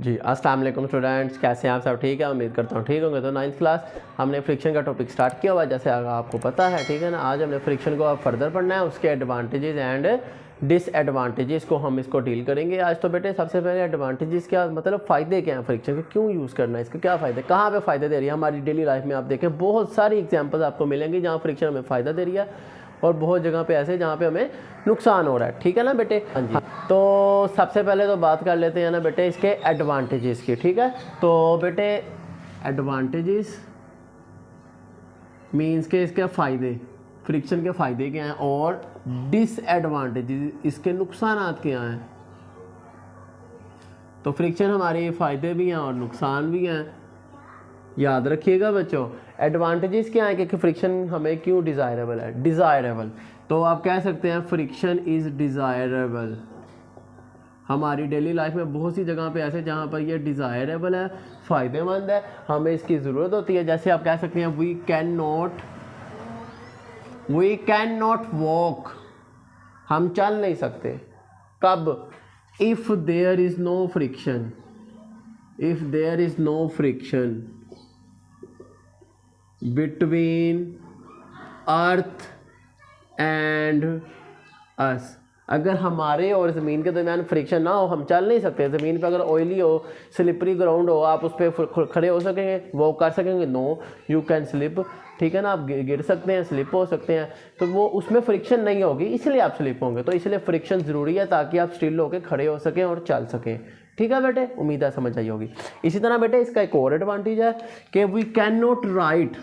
जी अस्सलाम वालेकुम स्टूडेंट्स, कैसे हैं आप सब? ठीक है, उम्मीद करता हूँ ठीक होंगे। तो 9th क्लास हमने फ्रिक्शन का टॉपिक स्टार्ट किया हुआ है, जैसे आपको पता है, ठीक है ना। आज हमने फ्रिक्शन को अब फर्दर पढ़ना है, उसके एडवांटेजेस एंड डिसएडवांटेजेस को हम इसको डील करेंगे आज। तो बेटे सबसे पहले एडवांटेजेस क्या मतलब फ़ायदे क्या हैं फ्रिक्शन के, क्यों यूज़ करना है, इसके क्या फ़ायदे, कहाँ पे फ़ायदे दे रही है हमारी डेली लाइफ में। आप देखें बहुत सारी एग्जांपल्स आपको मिलेंगी जहाँ फ्रिक्शन हमें फ़ायदा दे रही है और बहुत जगह पे ऐसे जहाँ पे हमें नुकसान हो रहा है, ठीक है ना बेटे। हाँ जी, तो सबसे पहले तो बात कर लेते हैं ना बेटे इसके एडवांटेजेस की, ठीक है। तो बेटे एडवांटेजेस मीन्स के इसके फ़ायदे, फ्रिक्शन के फ़ायदे क्या हैं, और डिसएडवांटेजेस इसके नुकसान क्या हैं। तो फ्रिक्शन हमारे फ़ायदे भी हैं और नुकसान भी हैं, याद रखिएगा बच्चों। एडवांटेजेस क्या है कि फ्रिक्शन हमें क्यों डिज़ायरेबल है। डिज़ायरेबल तो आप कह सकते हैं फ्रिक्शन इज़ डिज़ायरेबल। हमारी डेली लाइफ में बहुत सी जगह पे ऐसे जहाँ पर ये डिज़ायरेबल है, फ़ायदेमंद है, हमें इसकी ज़रूरत होती है। जैसे आप कह सकते हैं वी कैन नॉट वॉक, हम चल नहीं सकते। कब? If there is no friction, if there is no friction between earth and us. अगर हमारे और ज़मीन के दरमियान फ्रिक्शन ना हो, हम चल नहीं सकते। ज़मीन पे अगर ऑयली हो, स्लिपरी ग्राउंड हो, आप उस पर खड़े हो सकेंगे, वो कर सकेंगे? नो, यू कैन स्लिप, ठीक है ना। आप गिर सकते हैं, स्लिप हो सकते हैं, तो वो उसमें फ्रिक्शन नहीं होगी, इसलिए आप स्लिप होंगे। तो इसलिए फ्रिक्शन ज़रूरी है ताकि आप स्टिल होकर खड़े हो सकें और चल सकें, ठीक है बेटे। उम्मीद है समझ आई होगी। इसी तरह बेटे इसका एक और एडवांटेज है कि वी कैन नॉट राइट,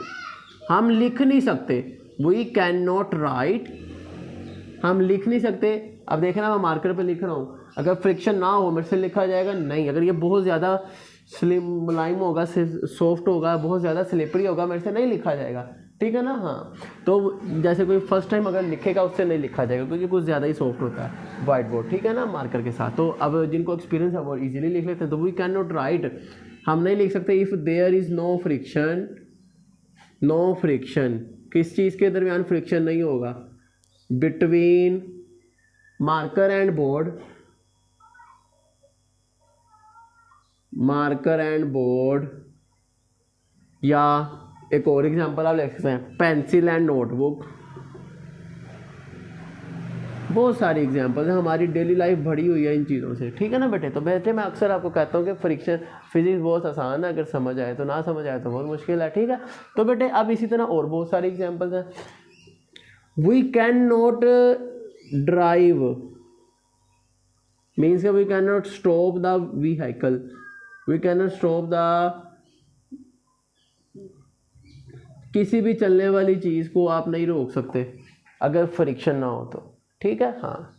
हम लिख नहीं सकते। वी कैन नॉट राइट, हम लिख नहीं सकते। अब देखना मैं मार्कर पे लिख रहा हूँ, अगर फ्रिक्शन ना हो मेरे से लिखा जाएगा नहीं। अगर ये बहुत ज़्यादा स्लिम मुलायम होगा, सॉफ्ट होगा, बहुत ज़्यादा स्लिपरी होगा, मेरे से नहीं लिखा जाएगा, ठीक है ना। हाँ, तो जैसे कोई फर्स्ट टाइम अगर लिखेगा उससे नहीं लिखा जाएगा क्योंकि कुछ ज़्यादा ही सॉफ्ट होता है वाइट बोर्ड, ठीक है ना, मार्कर के साथ। तो अब जिनको एक्सपीरियंस है वो ईजिली लिख लेते हैं। तो वी कैन नॉट राइट, हम नहीं लिख सकते if there is no friction, no friction, किस चीज़ के दरमियान फ्रिक्शन नहीं होगा, between marker and board, marker and board, या एक और एग्जांपल आप लिख सकते हैं पेंसिल एंड नोटबुक। बहुत सारी एग्जांपल्स हैं, हमारी डेली लाइफ भरी हुई है इन चीज़ों से, ठीक है ना बेटे। तो बेटे मैं अक्सर आपको कहता हूँ कि फ्रिक्शन फिजिक्स बहुत आसान है, अगर समझ आए तो, ना समझ आए तो बहुत मुश्किल है, ठीक है। तो बेटे अब इसी तरह और बहुत सारी एग्जांपल्स हैं। We can not drive means we can not stop the vehicle, we can not stop the, किसी भी चलने वाली चीज़ को आप नहीं रोक सकते अगर फ्रिक्शन ना हो तो, ठीक है। हाँ,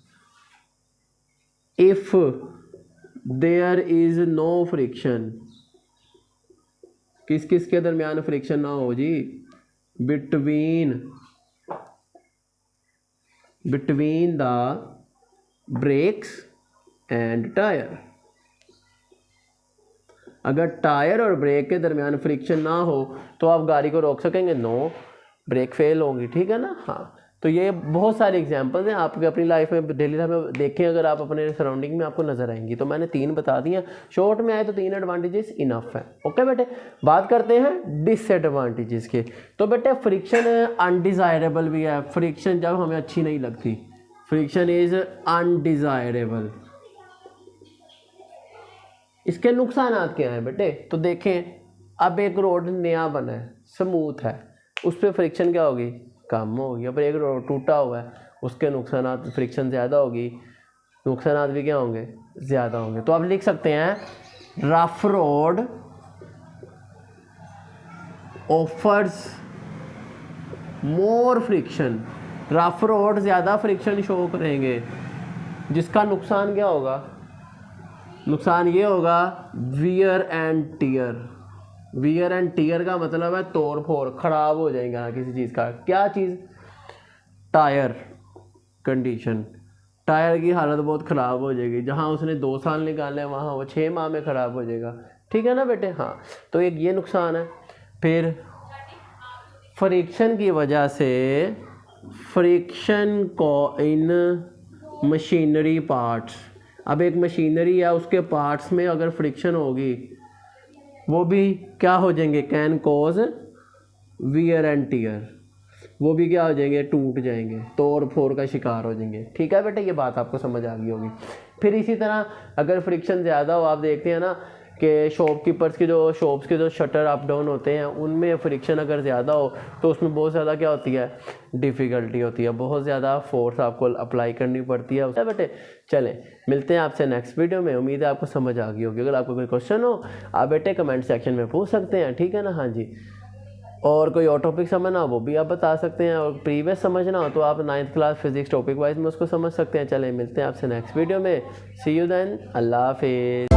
if there is no friction, किस किस के दरमियान फ्रिक्शन ना हो जी, between the brakes and tyre. अगर टायर और ब्रेक के दरमियान फ्रिक्शन ना हो तो आप गाड़ी को रोक सकेंगे? नो, ब्रेक फेल होंगी, ठीक है ना। हाँ, तो ये बहुत सारे एग्जांपल्स हैं, आप अपनी लाइफ में डेली लाइफ में देखें, अगर आप अपने सराउंडिंग में आपको नज़र आएंगी। तो मैंने 3 बता दिए, शॉर्ट में आए तो 3 एडवांटेजेस इनफ है, ओके बेटे। बात करते हैं डिसएडवांटेजेस के। तो बेटे फ्रिक्शन अनडिज़ायरेबल भी है, फ्रिक्शन जब हमें अच्छी नहीं लगती, फ्रिक्शन इज़ अनडिज़ायरेबल। इसके नुकसान क्या हैं बेटे? तो देखें, अब एक रोड नया बना है, स्मूथ है, उस पर फ्रिक्शन क्या होगी, कम होगी। अब एक रोड टूटा हुआ है, उसके नुकसान, फ्रिक्शन ज़्यादा होगी, नुकसान भी क्या होंगे, ज़्यादा होंगे। तो आप लिख सकते हैं rough road offers more friction, rough road ज़्यादा फ्रिक्शन शो करेंगे, जिसका नुकसान क्या होगा, नुकसान ये होगा wear and tear. Wear and tear का मतलब है तोड़ फोड़, खराब हो जाएगा किसी चीज़ का। क्या चीज़? टायर कंडीशन, टायर की हालत बहुत ख़राब हो जाएगी, जहाँ उसने 2 साल निकाले हैं वहाँ वो 6 माह में ख़राब हो जाएगा, ठीक है ना बेटे। हाँ, तो एक ये नुकसान है। फिर फ्रिक्शन की वजह से, फ्रिक्शन को इन मशीनरी पार्ट्स, अब एक मशीनरी है, उसके पार्ट्स में अगर फ्रिक्शन होगी वो भी क्या हो जाएंगे, can cause wear and tear, वो भी क्या हो जाएंगे, टूट जाएंगे, तोड़ फोड़ का शिकार हो जाएंगे। ठीक है बेटा, ये बात आपको समझ आ गई होगी। फिर इसी तरह अगर फ्रिक्शन ज़्यादा हो, आप देखते हैं ना कि शॉपकीपर्स के जो शॉप्स के जो शटर अप डाउन होते हैं उनमें फ्रिक्शन अगर ज़्यादा हो तो उसमें बहुत ज़्यादा क्या होती है, डिफ़िकल्टी होती है, बहुत ज़्यादा फोर्स आपको अप्लाई करनी पड़ती है उससे बेटे। चलें मिलते हैं आपसे नेक्स्ट वीडियो में, उम्मीद है आपको समझ आ गई होगी। अगर आपको कोई क्वेश्चन हो आप बेटे कमेंट सेक्शन में पूछ सकते हैं, ठीक है ना। हाँ जी, और कोई और टॉपिक समझना हो वो भी आप बता सकते हैं, और प्रीवियस समझना हो तो आप 9th class physics topic wise में उसको समझ सकते हैं। चलें मिलते हैं आपसे नेक्स्ट वीडियो में, सी यू देन, अल्लाह हाफिज़।